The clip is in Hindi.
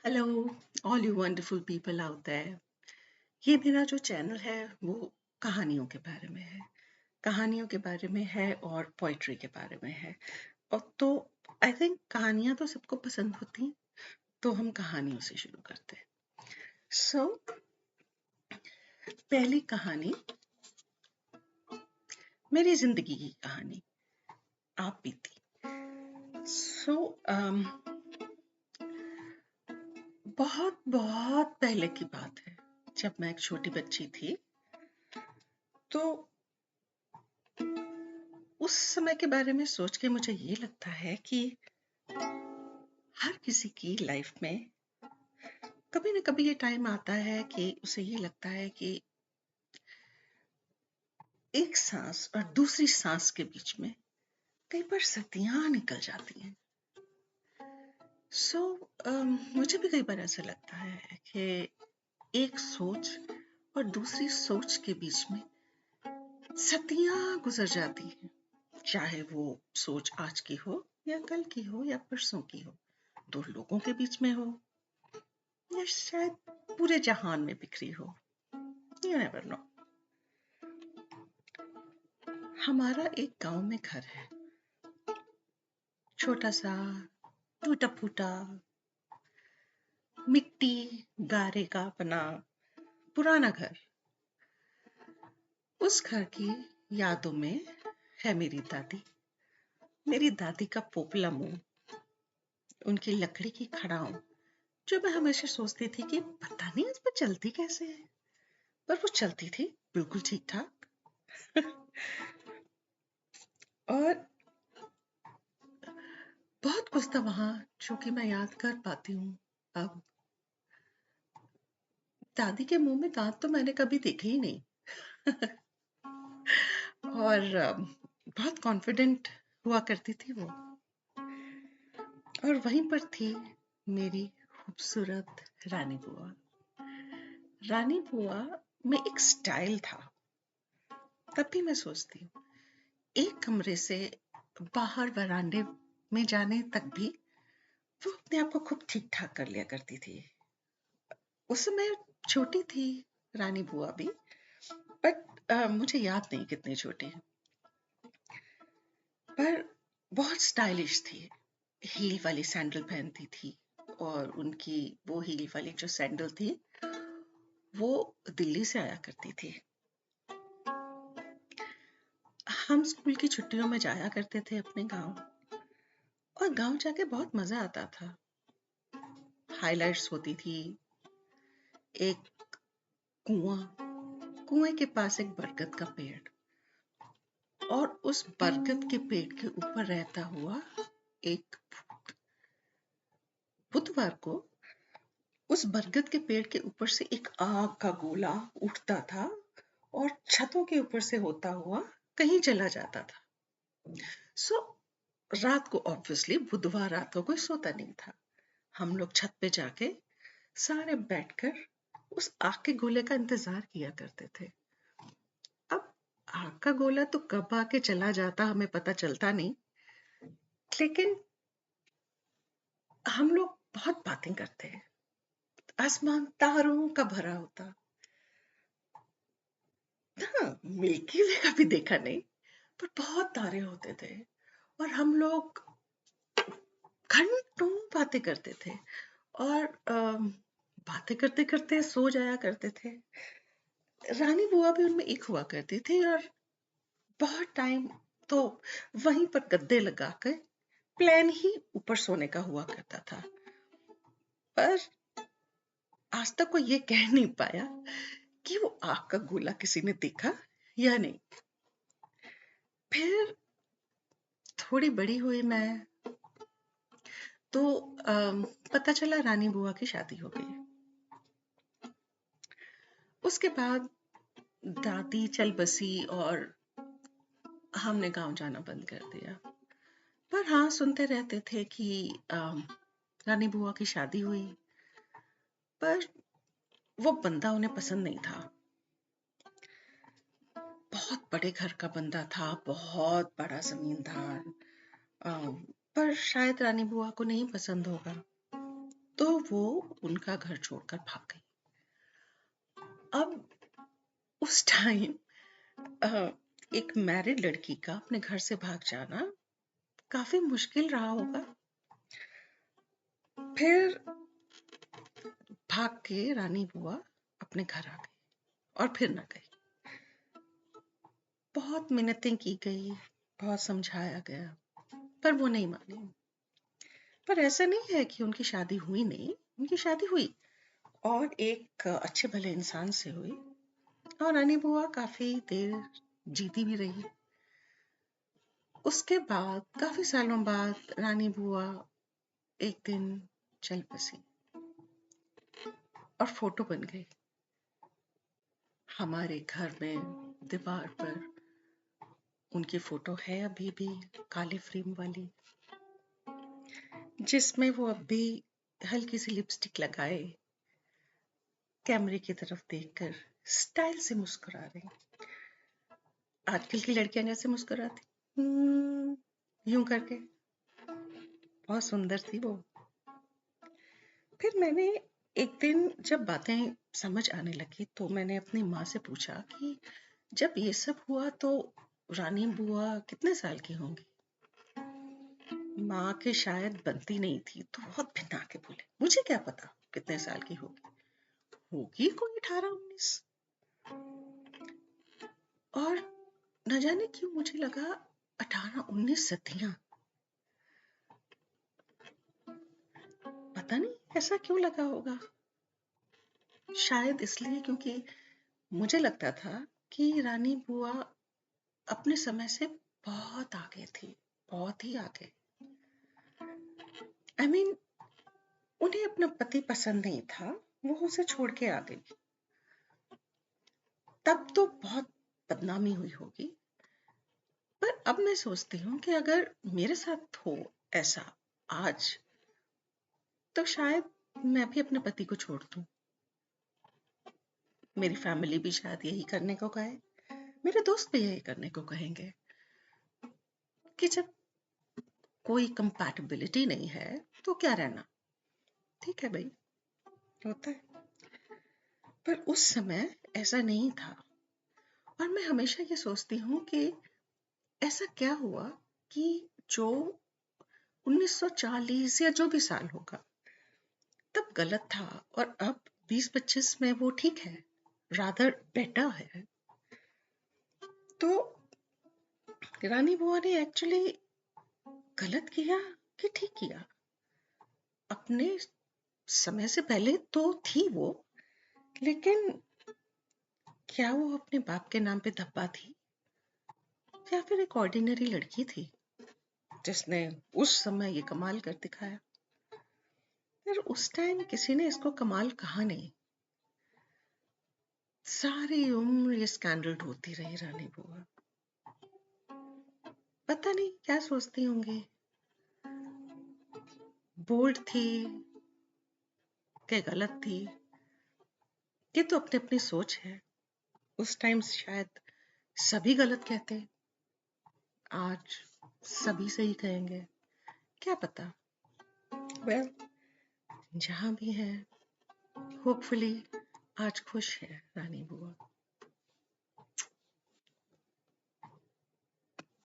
Hello all you wonderful people out there. ये मेरा जो चैनल है वो कहानियों के बारे में है। कहानियों के बारे में है और पोइट्री के बारे में है। और तो आई थिंक कहानियां तो सबको पसंद होती, तो हम कहानियों से शुरू करते हैं। सो पहली कहानी मेरी जिंदगी की कहानी, आप बीती। सो बहुत बहुत पहले की बात है, जब मैं एक छोटी बच्ची थी। तो उस समय के बारे में सोच के मुझे ये लगता है कि हर किसी की लाइफ में कभी ना कभी ये टाइम आता है कि उसे ये लगता है कि एक सांस और दूसरी सांस के बीच में कई बार सदियां निकल जाती हैं। सो मुझे भी कई बार ऐसा लगता है कि एक सोच और दूसरी सोच के बीच में सदियां गुजर जाती हैं, चाहे वो सोच आज की हो या कल की हो या परसों की हो, दो लोगों के बीच में हो या शायद पूरे जहान में बिखरी हो। You never know. हमारा एक गांव में घर है, छोटा सा, टूटा फूटा, मिट्टी गारे का बना पुराना घर। उस घर की यादों में है मेरी दादी का पोपला मुंह, उनकी लकड़ी की खड़ाऊं, जो मैं हमेशा सोचती थी कि पता नहीं इस पर चलती कैसे है, पर वो चलती थी बिल्कुल ठीक ठाक। और बहुत कुछ था वहां जो कि मैं याद कर पाती हूँ अब। दादी के मुंह में दांत तो मैंने कभी देखे ही नहीं। और बहुत कॉन्फिडेंट हुआ करती थी वो। और वहीं पर थी मेरी खूबसूरत रानी बुआ। रानी बुआ में एक स्टाइल था। तब भी मैं सोचती हूँ, एक कमरे से बाहर वरांडे में जाने तक भी वो अपने आप को खूब ठीक ठाक कर लिया करती थी। उस समय छोटी थी रानी बुआ भी, बट मुझे याद नहीं कितनी छोटी, पर बहुत स्टाइलिश थी। हील वाली सैंडल पहनती थी, और उनकी वो हील वाली जो सैंडल थी वो दिल्ली से आया करती थी। हम स्कूल की छुट्टियों में जाया करते थे अपने गांव, और गांव जाके बहुत मजा आता था। हाइलाइट्स होती थी, एक कुआं, कुएं के पास एक बरगद का पेड़, और उस बरगद के पेड़ के ऊपर रहता हुआ एक बुधवार को उस बरगद के पेड़ के ऊपर से एक आग का गोला उठता था और छतों के ऊपर से होता हुआ कहीं चला जाता था। सो रात को ऑब्वियसली बुधवार रात को कोई सोता नहीं था। हम लोग छत पे जाके सारे बैठकर उस आग के गोले का इंतजार किया करते थे। अब आग का गोला तो कब आके चला जाता हमें पता चलता नहीं, लेकिन हम लोग बहुत बातें करते हैं। आसमान तारों का भरा होता। हाँ, मिल्की वे कभी देखा नहीं, पर बहुत तारे होते थे, और हम लोग घंटों बातें करते थे। और बातें करते करते सो जाया करते थे। रानी बुआ भी उनमें एक हुआ करती थी, और बहुत टाइम तो वहीं पर गद्दे लगाकर प्लान ही ऊपर सोने का हुआ करता था। पर आज तक कोई ये कह नहीं पाया कि वो आग का गोला किसी ने देखा या नहीं। फिर थोड़ी बड़ी हुई मैं, तो पता चला रानी बुआ की शादी हो गई। उसके बाद दादी चल बसी और हमने गांव जाना बंद कर दिया। पर हाँ, सुनते रहते थे कि रानी बुआ की शादी हुई, पर वो बंदा उन्हें पसंद नहीं था। बहुत बड़े घर का बंदा था, बहुत बड़ा जमींदार, पर शायद रानी बुआ को नहीं पसंद होगा। तो वो उनका घर छोड़कर भाग गई। अब उस टाइम एक मैरिड लड़की का अपने घर से भाग जाना काफी मुश्किल रहा होगा। फिर भाग के रानी बुआ अपने घर आ गई और फिर न गई। बहुत मिन्नतें की गई, बहुत समझाया गया, पर वो नहीं मानी। पर ऐसा नहीं है कि उनकी शादी हुई नहीं, उनकी शादी हुई और एक अच्छे भले इंसान से हुई और रानी बुआ काफी देर जीती भी रही। उसके बाद काफी सालों बाद रानी बुआ एक दिन चल बसी और फोटो बन गई हमारे घर में। दीवार पर उनकी फोटो है अभी भी, काले फ्रेम वाली, जिसमें वो अब भी हल्की सी लिपस्टिक लगाए कैमरे की तरफ देखकर स्टाइल से मुस्कुरा रही। आजकल की लड़कियां जैसे मुस्कुराती यूं करके, बहुत सुंदर थी वो। फिर मैंने एक दिन जब बातें समझ आने लगी तो मैंने अपनी माँ से पूछा कि जब ये सब हुआ तो रानी बुआ कितने साल की होंगी। माँ के शायद बनती नहीं थी तो बहुत भिना के बोले, मुझे क्या पता कितने साल की होगी, होगी कोई 18-19। और न जाने क्यों मुझे लगा 18-19 सदियां, पता नहीं ऐसा क्यों लगा होगा। शायद इसलिए क्योंकि मुझे लगता था कि रानी बुआ अपने समय से बहुत आगे थी, बहुत ही आगे। I mean, उन्हें अपना पति पसंद नहीं था, वो उसे छोड़ के आ गई। तब तो बहुत बदनामी हुई होगी। पर अब मैं सोचती हूँ कि अगर मेरे साथ हो ऐसा आज, तो शायद मैं भी अपने पति को छोड़ दूं। मेरी फैमिली भी शायद यही करने को कहे, मेरे दोस्त भी यही करने को कहेंगे कि जब कोई कंपैटिबिलिटी नहीं है तो क्या रहना, ठीक है भाई, होता है। पर उस समय ऐसा नहीं था और मैं हमेशा ये सोचती हूँ कि ऐसा क्या हुआ कि जो 1940 या जो भी साल होगा तब गलत था और अब 20-25 में वो ठीक है, रादर बेटर है। तो रानी बुआ ने एक्चुअली गलत किया कि ठीक किया? अपने समय से पहले तो थी वो, लेकिन क्या वो अपने बाप के नाम पे धब्बा थी या फिर एक ऑर्डिनरी लड़की थी जिसने उस समय ये कमाल कर दिखाया? फिर उस टाइम किसी ने इसको कमाल कहा नहीं। सारी उम्र ये स्कैंडल ढोती रही रानी बुआ। पता नहीं क्या सोचती होंगी, बोल्ड थी कि गलत थी, ये तो अपनी अपनी सोच है। उस टाइम शायद सभी गलत कहते, आज सभी सही कहेंगे, क्या पता। वेल, जहां भी है, होपफुली आज खुश है रानी बुआ।